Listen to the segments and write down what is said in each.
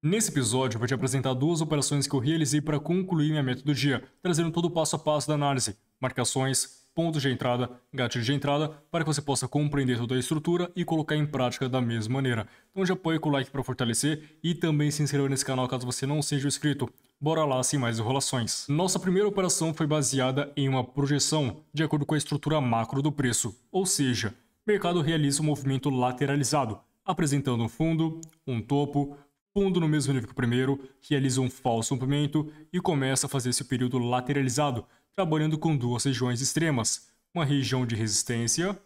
Nesse episódio, eu vou te apresentar duas operações que eu realizei para concluir minha meta do dia, trazendo todo o passo a passo da análise, marcações, pontos de entrada, gatilhos de entrada, para que você possa compreender toda a estrutura e colocar em prática da mesma maneira. Então já apoia com o like para fortalecer e também se inscreva nesse canal caso você não seja inscrito. Bora lá, sem mais enrolações. Nossa primeira operação foi baseada em uma projeção de acordo com a estrutura macro do preço, ou seja, o mercado realiza um movimento lateralizado, apresentando um fundo, um topo, fundo no mesmo nível que o primeiro, realiza um falso rompimento e começa a fazer esse período lateralizado, trabalhando com duas regiões extremas, uma região de resistência,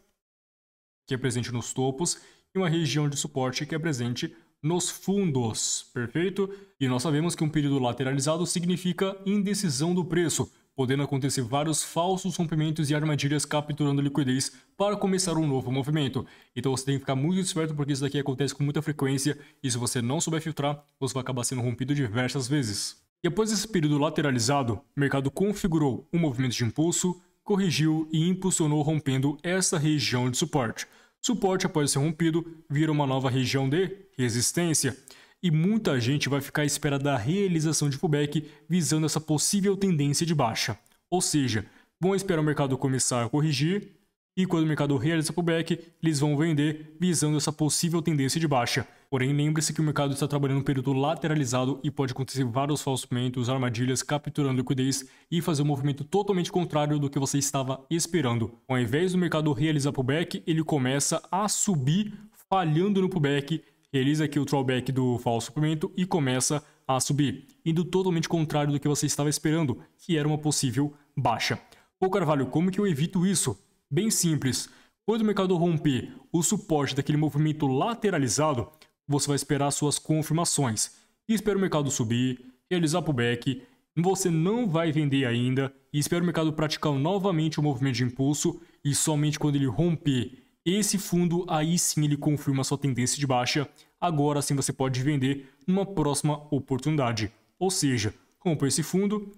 que é presente nos topos, e uma região de suporte que é presente nos fundos, perfeito? E nós sabemos que um período lateralizado significa indecisão do preço, podendo acontecer vários falsos rompimentos e armadilhas capturando liquidez para começar um novo movimento. Então você tem que ficar muito esperto porque isso daqui acontece com muita frequência e se você não souber filtrar, você vai acabar sendo rompido diversas vezes. E após esse período lateralizado, o mercado configurou um movimento de impulso, corrigiu e impulsionou rompendo essa região de suporte. Suporte, após ser rompido, vira uma nova região de resistência. E muita gente vai ficar à espera da realização de pullback visando essa possível tendência de baixa. Ou seja, vão esperar o mercado começar a corrigir e quando o mercado realiza pullback, eles vão vender visando essa possível tendência de baixa. Porém, lembre-se que o mercado está trabalhando em um período lateralizado e pode acontecer vários falsos movimentos, armadilhas, capturando liquidez e fazer um movimento totalmente contrário do que você estava esperando. Ao invés do mercado realizar pullback, ele começa a subir, falhando no pullback, realiza aqui o drawback do falso rompimento e começa a subir, indo totalmente contrário do que você estava esperando, que era uma possível baixa. Pô, Carvalho, como que eu evito isso? Bem simples. Quando o mercado romper o suporte daquele movimento lateralizado, você vai esperar suas confirmações. E espera o mercado subir, realizar pullback, você não vai vender ainda e espera o mercado praticar novamente o movimento de impulso e somente quando ele romper esse fundo, aí sim ele confirma sua tendência de baixa, agora sim você pode vender numa próxima oportunidade. Ou seja, rompeu esse fundo,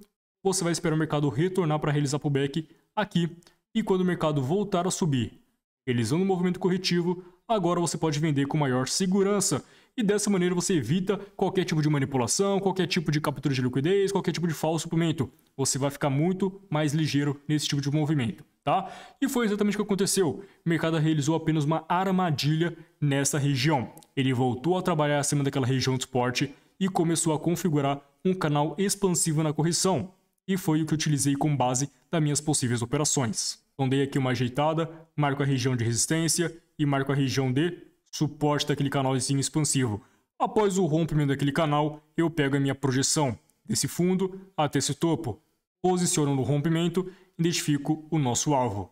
você vai esperar o mercado retornar para realizar pullback aqui, e quando o mercado voltar a subir, realizando um movimento corretivo, agora você pode vender com maior segurança, e dessa maneira você evita qualquer tipo de manipulação, qualquer tipo de captura de liquidez, qualquer tipo de falso rompimento. Você vai ficar muito mais ligeiro nesse tipo de movimento, tá? E foi exatamente o que aconteceu. O mercado realizou apenas uma armadilha nessa região. Ele voltou a trabalhar acima daquela região de suporte e começou a configurar um canal expansivo na correção. E foi o que eu utilizei como base das minhas possíveis operações. Então dei aqui uma ajeitada, marco a região de resistência e marco a região de suporte daquele canalzinho expansivo. Após o rompimento daquele canal, eu pego a minha projeção desse fundo até esse topo, posiciono no rompimento e identifico o nosso alvo.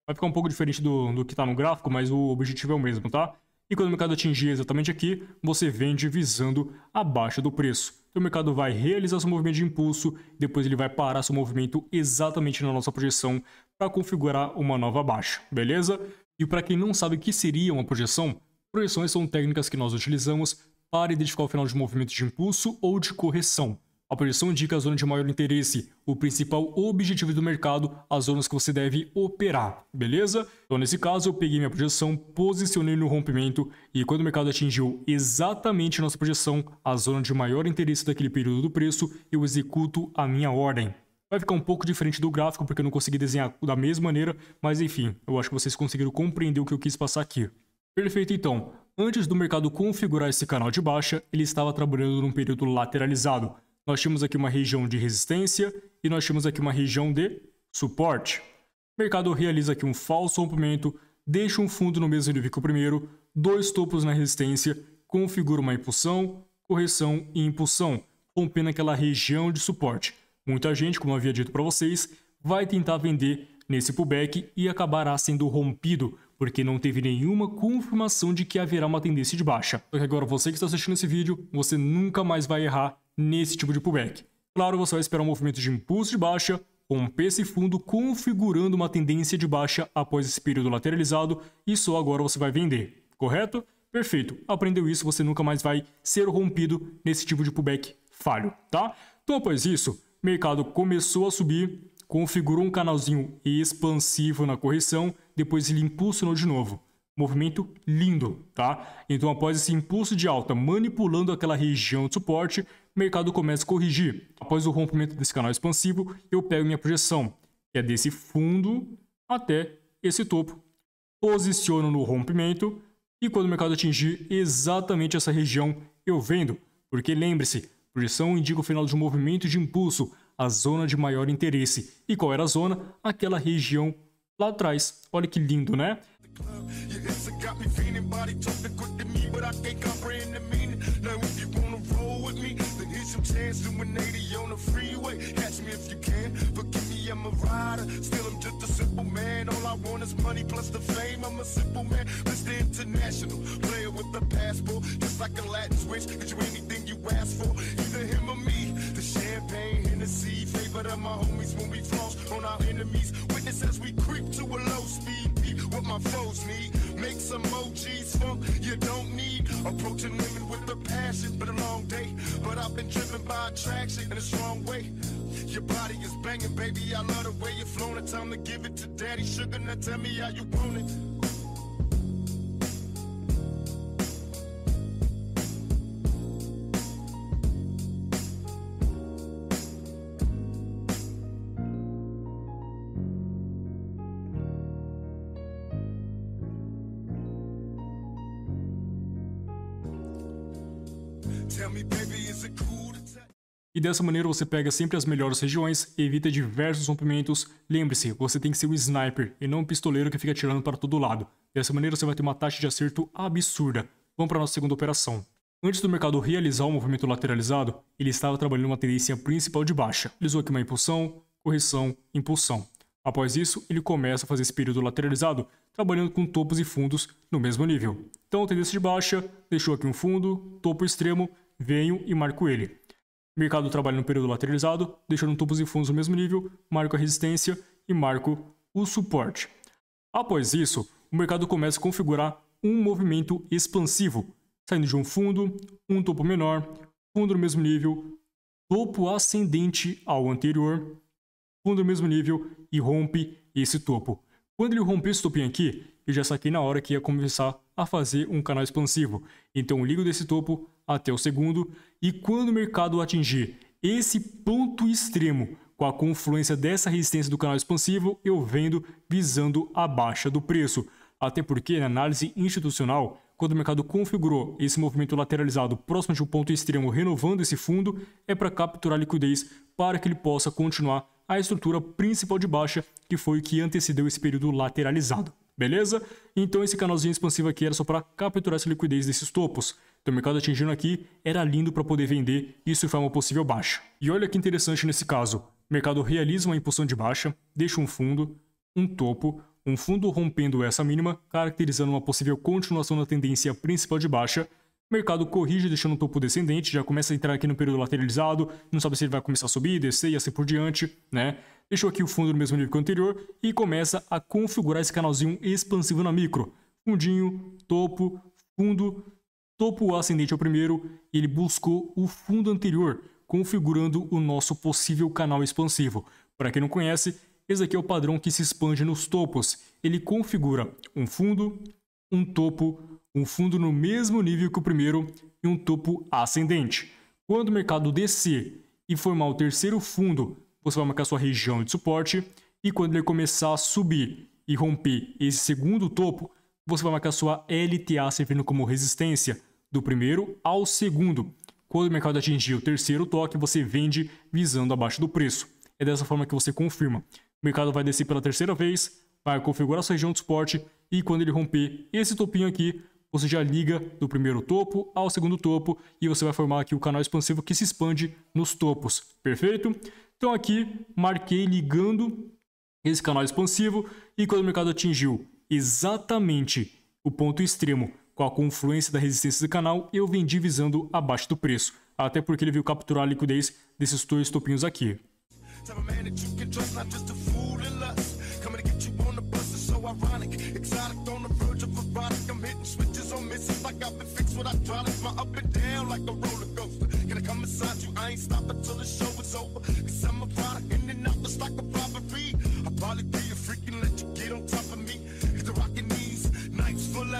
Vai ficar um pouco diferente do que está no gráfico, mas o objetivo é o mesmo, tá? E quando o mercado atingir exatamente aqui, você vende visando a baixa do preço. Então o mercado vai realizar seu movimento de impulso, depois ele vai parar seu movimento exatamente na nossa projeção para configurar uma nova baixa, beleza? E para quem não sabe o que seria uma projeção, projeções são técnicas que nós utilizamos para identificar o final de movimento de impulso ou de correção. A projeção indica a zona de maior interesse, o principal objetivo do mercado, as zonas que você deve operar, beleza? Então nesse caso eu peguei minha projeção, posicionei no rompimento e quando o mercado atingiu exatamente a nossa projeção, a zona de maior interesse daquele período do preço, eu executo a minha ordem. Vai ficar um pouco diferente do gráfico porque eu não consegui desenhar da mesma maneira, mas enfim, eu acho que vocês conseguiram compreender o que eu quis passar aqui. Perfeito, então. Antes do mercado configurar esse canal de baixa, ele estava trabalhando num período lateralizado. Nós tínhamos aqui uma região de resistência e nós tínhamos aqui uma região de suporte. O mercado realiza aqui um falso rompimento, deixa um fundo no mesmo nível que o primeiro, dois topos na resistência, configura uma impulsão, correção e impulsão, rompendo aquela região de suporte. Muita gente, como eu havia dito para vocês, vai tentar vender nesse pullback e acabará sendo rompido, porque não teve nenhuma confirmação de que haverá uma tendência de baixa. Só que agora você que está assistindo esse vídeo, você nunca mais vai errar nesse tipo de pullback. Claro, você vai esperar um movimento de impulso de baixa, romper esse fundo configurando uma tendência de baixa após esse período lateralizado e só agora você vai vender, correto? Perfeito, aprendeu isso, você nunca mais vai ser rompido nesse tipo de pullback falho, tá? Então após isso, o mercado começou a subir, configurou um canalzinho expansivo na correção, depois ele impulsionou de novo. Movimento lindo, tá? Então, após esse impulso de alta manipulando aquela região de suporte, o mercado começa a corrigir. Após o rompimento desse canal expansivo, eu pego minha projeção, que é desse fundo até esse topo. Posiciono no rompimento e quando o mercado atingir exatamente essa região, eu vendo. Porque lembre-se, projeção indica o final de um movimento de impulso, a zona de maior interesse. E qual era a zona? Aquela região lá atrás. Olha que lindo, né? I'm a rider, still I'm just a simple man. All I want is money plus the fame. I'm a simple man, Mr. International, player with a passport, just like a Latin switch. Get you anything you ask for, either him or me. The champagne, Hennessy, favorite of my homies when we floss on our enemies. Witness as we creep to a low speed. Beat what my foes need. Make some OGs funk you don't need. Approaching women with a passion, but a long day. But I've been driven by attraction in a strong way. Your body is banging, baby, I love the way you're flowing. It's time to give it to daddy sugar, now tell me how you want it. Tell me, baby, is it cool to tell? E dessa maneira você pega sempre as melhores regiões, evita diversos rompimentos. Lembre-se, você tem que ser um sniper e não um pistoleiro que fica atirando para todo lado. Dessa maneira você vai ter uma taxa de acerto absurda. Vamos para a nossa segunda operação. Antes do mercado realizar o movimento lateralizado, ele estava trabalhando uma tendência principal de baixa. Ele usou aqui uma impulsão, correção, impulsão. Após isso, ele começa a fazer esse período lateralizado, trabalhando com topos e fundos no mesmo nível. Então, tendência de baixa, deixou aqui um fundo, topo extremo, venho e marco ele. O mercado trabalha no período lateralizado, deixando topos e fundos no mesmo nível, marco a resistência e marco o suporte. Após isso, o mercado começa a configurar um movimento expansivo, saindo de um fundo, um topo menor, fundo no mesmo nível, topo ascendente ao anterior, fundo no mesmo nível e rompe esse topo. Quando ele romper esse topinho aqui, eu já saquei na hora que ia começar a fazer um canal expansivo. Então eu ligo desse topo até o segundo e quando o mercado atingir esse ponto extremo com a confluência dessa resistência do canal expansivo, eu vendo visando a baixa do preço. Até porque na análise institucional, quando o mercado configurou esse movimento lateralizado próximo de um ponto extremo renovando esse fundo, é para capturar liquidez para que ele possa continuar a estrutura principal de baixa, que foi o que antecedeu esse período lateralizado. Beleza? Então esse canalzinho expansivo aqui era só para capturar essa liquidez desses topos. Então o mercado atingindo aqui era lindo para poder vender, isso foi uma possível baixa. E olha que interessante nesse caso, o mercado realiza uma impulsão de baixa, deixa um fundo, um topo, um fundo rompendo essa mínima, caracterizando uma possível continuação da tendência principal de baixa. O mercado corrige deixando um topo descendente, já começa a entrar aqui no período lateralizado, não sabe se ele vai começar a subir, descer e assim por diante, né? Deixou aqui o fundo no mesmo nível que o anterior e começa a configurar esse canalzinho expansivo na micro. Fundinho, topo, fundo, topo ascendente ao primeiro, e ele buscou o fundo anterior, configurando o nosso possível canal expansivo. Para quem não conhece, esse aqui é o padrão que se expande nos topos. Ele configura um fundo, um topo, um fundo no mesmo nível que o primeiro e um topo ascendente. Quando o mercado descer e formar o terceiro fundo, você vai marcar sua região de suporte, e quando ele começar a subir e romper esse segundo topo, você vai marcar sua LTA servindo como resistência do primeiro ao segundo. Quando o mercado atingir o terceiro toque, você vende visando abaixo do preço. É dessa forma que você confirma. O mercado vai descer pela terceira vez, vai configurar sua região de suporte, e quando ele romper esse topinho aqui, você já liga do primeiro topo ao segundo topo e você vai formar aqui o canal expansivo que se expande nos topos. Perfeito? Então aqui marquei ligando esse canal expansivo e quando o mercado atingiu exatamente o ponto extremo com a confluência da resistência do canal, eu vendi visando abaixo do preço. Até porque ele veio capturar a liquidez desses dois topinhos aqui. Ironic, exotic on the verge of erotic. I'm hitting switches on misses like I've been fixed with hydraulics. My up and down like a roller coaster. Can I come inside you? I ain't stopping till the show is over. Cause I'm a product in and out just like a robbery. I'll probably be a freak and let you get on top of me. Hit the rockin' knees, nights full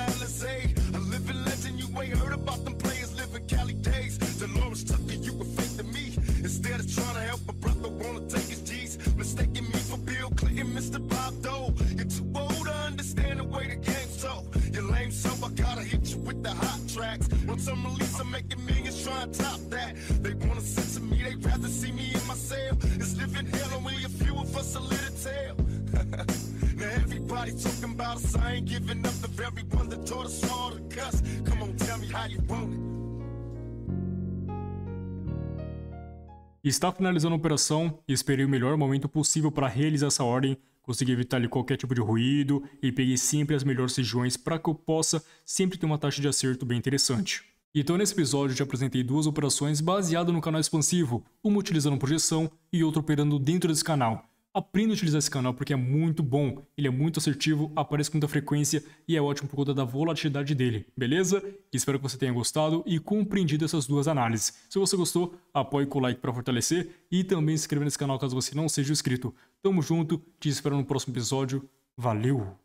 on top that. They wanna censor me, they'd rather see me in my cell. It's living hell, only a few of us are lit a tale. Now everybody talking about us, I ain't giving up the very one that taught us all to cuss. Come on, tell me how you want it. Está finalizando a operação e esperei o melhor momento possível para realizar essa ordem. Consegui evitar ali qualquer tipo de ruído e peguei sempre as melhores regiões para que eu possa sempre ter uma taxa de acerto bem interessante. Então nesse episódio eu te apresentei duas operações baseadas no canal expansivo, uma utilizando projeção e outra operando dentro desse canal. Aprenda a utilizar esse canal porque é muito bom, ele é muito assertivo, aparece com muita frequência e é ótimo por conta da volatilidade dele, beleza? Espero que você tenha gostado e compreendido essas duas análises. Se você gostou, apoie com o like para fortalecer e também se inscreva nesse canal caso você não seja inscrito. Tamo junto, te espero no próximo episódio, valeu!